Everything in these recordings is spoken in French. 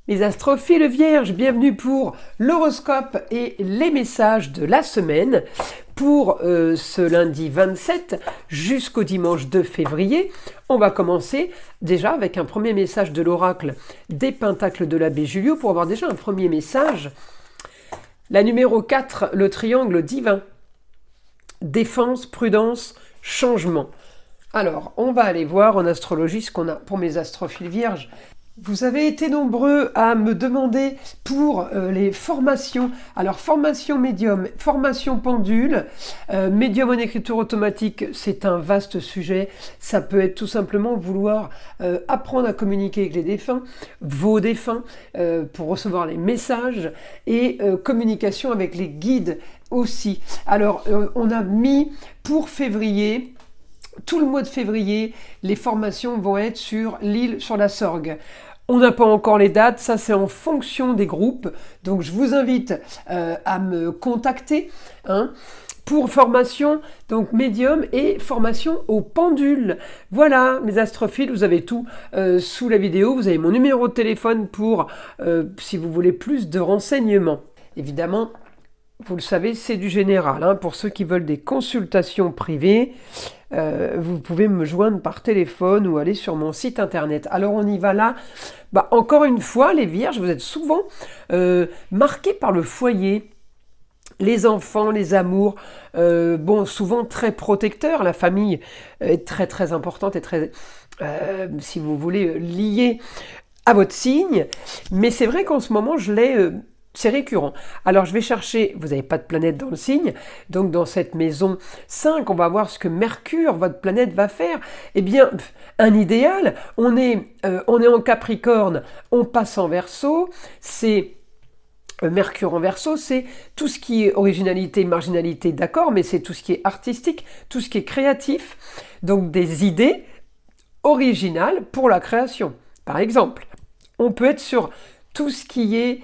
Les astrophiles vierges, bienvenue pour l'horoscope et les messages de la semaine pour ce lundi 27 jusqu'au dimanche 2 février. On va commencer déjà avec un premier message de l'oracle des Pentacles de l'abbé Julio pour avoir déjà un premier message. La numéro 4, le triangle divin. Défense, prudence, changement. Alors, on va aller voir en astrologie ce qu'on a pour mes astrophiles vierges. Vous avez été nombreux à me demander pour les formations. Alors, formation médium, formation pendule, médium en écriture automatique, c'est un vaste sujet. Ça peut être tout simplement vouloir apprendre à communiquer avec les défunts, vos défunts, pour recevoir les messages, et communication avec les guides aussi. Alors, on a mis pour février... Tout le mois de février, les formations vont être sur l'île sur la Sorgue. On n'a pas encore les dates, ça c'est en fonction des groupes. Donc je vous invite à me contacter pour formation, donc médium et formation au pendule. Voilà, mes astrophiles, vous avez tout sous la vidéo. Vous avez mon numéro de téléphone pour, si vous voulez plus de renseignements. Évidemment, vous le savez, c'est du général. Pour ceux qui veulent des consultations privées, vous pouvez me joindre par téléphone ou aller sur mon site internet. Alors on y va là. Encore une fois, les vierges, vous êtes souvent marqués par le foyer. Les enfants, les amours, souvent très protecteurs. La famille est très très importante et très, si vous voulez, liée à votre signe. Mais c'est vrai qu'en ce moment, c'est récurrent. Alors, je vais chercher, vous n'avez pas de planète dans le signe, donc dans cette maison 5, on va voir ce que Mercure, votre planète, va faire. Eh bien, un idéal, on est en Capricorne, on passe en Verseau, c'est... Mercure en Verseau, c'est tout ce qui est originalité, marginalité, d'accord, mais c'est tout ce qui est artistique, tout ce qui est créatif, donc des idées originales pour la création. Par exemple, on peut être sur tout ce qui est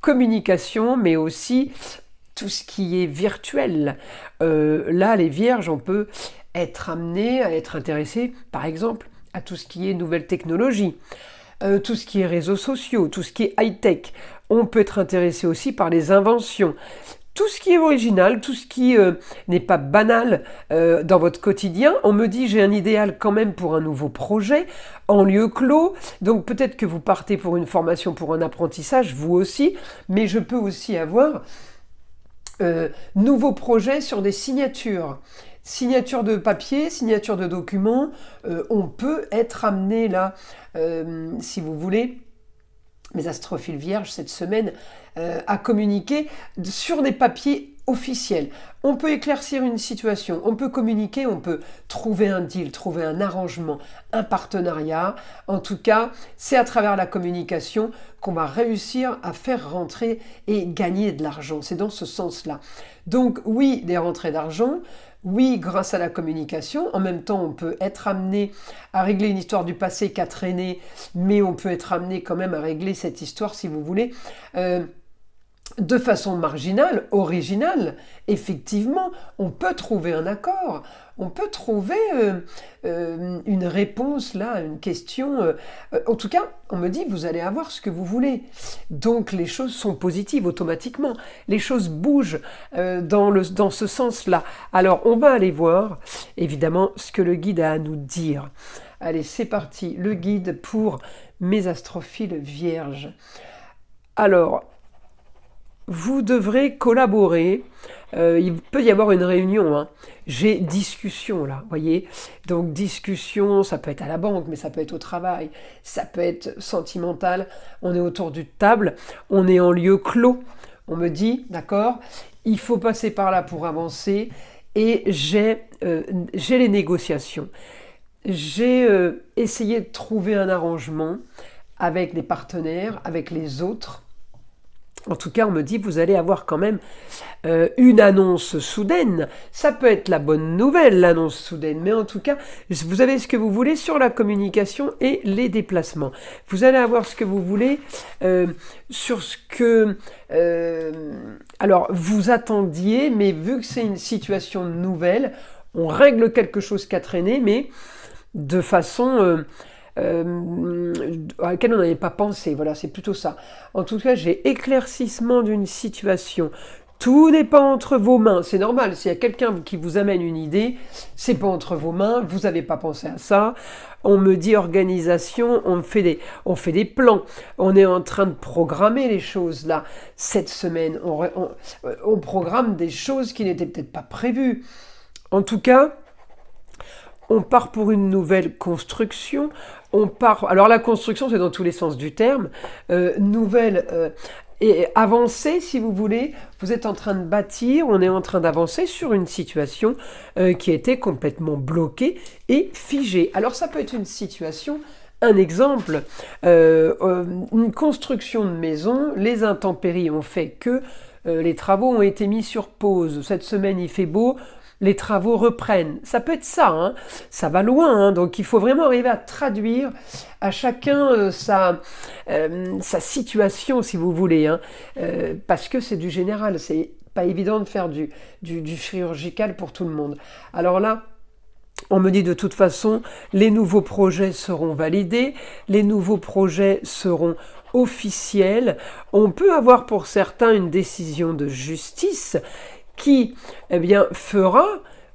communication, mais aussi tout ce qui est virtuel. Là, les vierges, on peut être amené à être intéressé, par exemple, à tout ce qui est nouvelles technologies, tout ce qui est réseaux sociaux, tout ce qui est high-tech. On peut être intéressé aussi par les inventions. Tout ce qui est original, tout ce qui n'est pas banal dans votre quotidien. On me dit, j'ai un idéal quand même pour un nouveau projet en lieu clos. Donc peut-être que vous partez pour une formation, pour un apprentissage, vous aussi. Mais je peux aussi avoir nouveaux projets sur des signatures. Signature de papier, signature de documents. On peut être amené là, si vous voulez, mes astrophiles vierges cette semaine, à communiquer sur des papiers officiels. On peut éclaircir une situation, on peut communiquer, on peut trouver un deal, trouver un arrangement, un partenariat. En tout cas, c'est à travers la communication qu'on va réussir à faire rentrer et gagner de l'argent. C'est dans ce sens-là. Donc oui, des rentrées d'argent. Oui, grâce à la communication. En même temps, on peut être amené à régler une histoire du passé qui a traîné, mais on peut être amené quand même à régler cette histoire, si vous voulez, de façon marginale, originale. Effectivement, on peut trouver un accord, on peut trouver une réponse là, à une question. En tout cas, on me dit, vous allez avoir ce que vous voulez. Donc les choses sont positives automatiquement. Les choses bougent dans ce sens-là. Alors, on va aller voir, évidemment, ce que le guide a à nous dire. Allez, c'est parti. Le guide pour mes astrophiles vierges. Alors, vous devrez collaborer. Il peut y avoir une réunion. J'ai discussion là, voyez. Donc discussion, ça peut être à la banque, mais ça peut être au travail, ça peut être sentimental. On est autour d'une table, on est en lieu clos. On me dit, d'accord, il faut passer par là pour avancer. Et j'ai les négociations. J'ai essayé de trouver un arrangement avec les partenaires, avec les autres. En tout cas, on me dit, vous allez avoir quand même une annonce soudaine. Ça peut être la bonne nouvelle, l'annonce soudaine. Mais en tout cas, vous avez ce que vous voulez sur la communication et les déplacements. Vous allez avoir ce que vous voulez sur ce que alors vous attendiez, mais vu que c'est une situation nouvelle, on règle quelque chose qui a traîné, mais de façon à laquelle on n'avait pas pensé. Voilà, c'est plutôt ça. En tout cas, j'ai éclaircissement d'une situation. Tout n'est pas entre vos mains, c'est normal. S'il y a quelqu'un qui vous amène une idée, c'est pas entre vos mains, vous n'avez pas pensé à ça. On me dit organisation, on fait des plans. On est en train de programmer les choses là. Cette semaine, on programme des choses qui n'étaient peut-être pas prévues. En tout cas, on part pour une nouvelle construction. Alors la construction, c'est dans tous les sens du terme. Et avancer, si vous voulez, vous êtes en train de bâtir, on est en train d'avancer sur une situation qui était complètement bloquée et figée. Alors ça peut être une situation, un exemple, une construction de maison, les intempéries ont fait que les travaux ont été mis sur pause. Cette semaine, il fait beau, les travaux reprennent. Ça peut être ça, hein. Ça va loin, hein. Donc il faut vraiment arriver à traduire à chacun sa situation, si vous voulez, hein. Parce que c'est du général, c'est pas évident de faire du chirurgical pour tout le monde. Alors là, on me dit de toute façon, les nouveaux projets seront validés, les nouveaux projets seront officiels. On peut avoir pour certains une décision de justice qui fera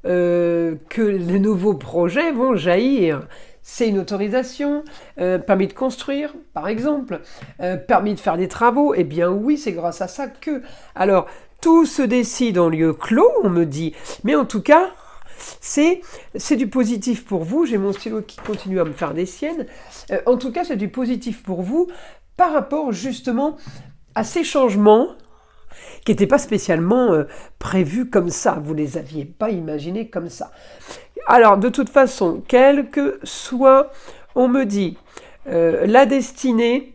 que les nouveaux projets vont jaillir. C'est une autorisation, permis de construire, par exemple, permis de faire des travaux. Eh bien oui, c'est grâce à ça que... Alors, tout se décide en lieu clos, on me dit. Mais en tout cas, c'est du positif pour vous. J'ai mon stylo qui continue à me faire des siennes. En tout cas, c'est du positif pour vous par rapport justement à ces changements qui n'étaient pas spécialement prévus comme ça. Vous ne les aviez pas imaginés comme ça. Alors, de toute façon, quel que soit, on me dit, la destinée,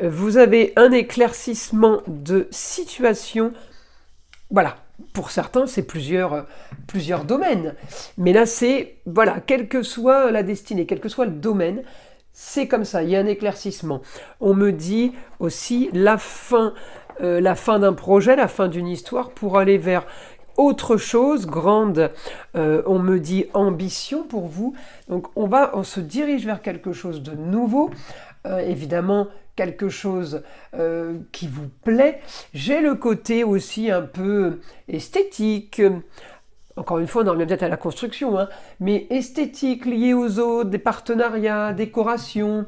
vous avez un éclaircissement de situation. Voilà, pour certains, c'est plusieurs domaines. Mais là, c'est, voilà, quelle que soit la destinée, quel que soit le domaine, c'est comme ça, il y a un éclaircissement. On me dit aussi la fin d'un projet, la fin d'une histoire pour aller vers autre chose, grande, on me dit ambition pour vous. Donc on se dirige vers quelque chose de nouveau, évidemment quelque chose qui vous plaît. J'ai le côté aussi un peu esthétique. Encore une fois, on en revient peut-être à la construction, hein, mais esthétique, liée aux autres, des partenariats, décoration,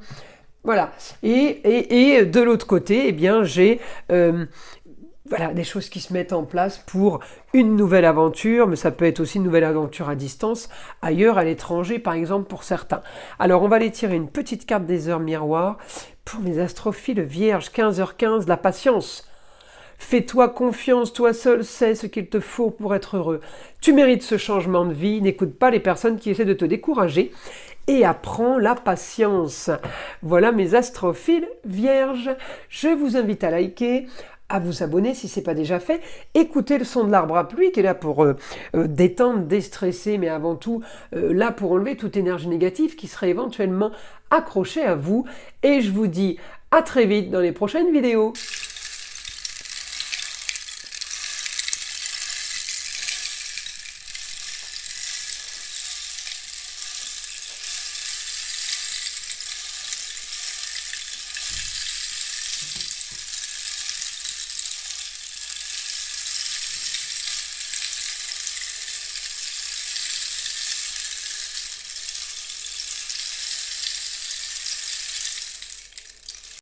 voilà. Et de l'autre côté, eh bien, j'ai des choses qui se mettent en place pour une nouvelle aventure, mais ça peut être aussi une nouvelle aventure à distance, ailleurs, à l'étranger, par exemple, pour certains. Alors, on va aller tirer une petite carte des heures miroirs pour mes astrophiles vierges, 15h15, la patience. Fais-toi confiance, toi seul sais ce qu'il te faut pour être heureux. Tu mérites ce changement de vie, n'écoute pas les personnes qui essaient de te décourager et apprends la patience. Voilà mes astrophiles vierges. Je vous invite à liker, à vous abonner si ce n'est pas déjà fait. Écoutez le son de l'arbre à pluie qui est là pour détendre, déstresser, mais avant tout là pour enlever toute énergie négative qui serait éventuellement accrochée à vous. Et je vous dis à très vite dans les prochaines vidéos.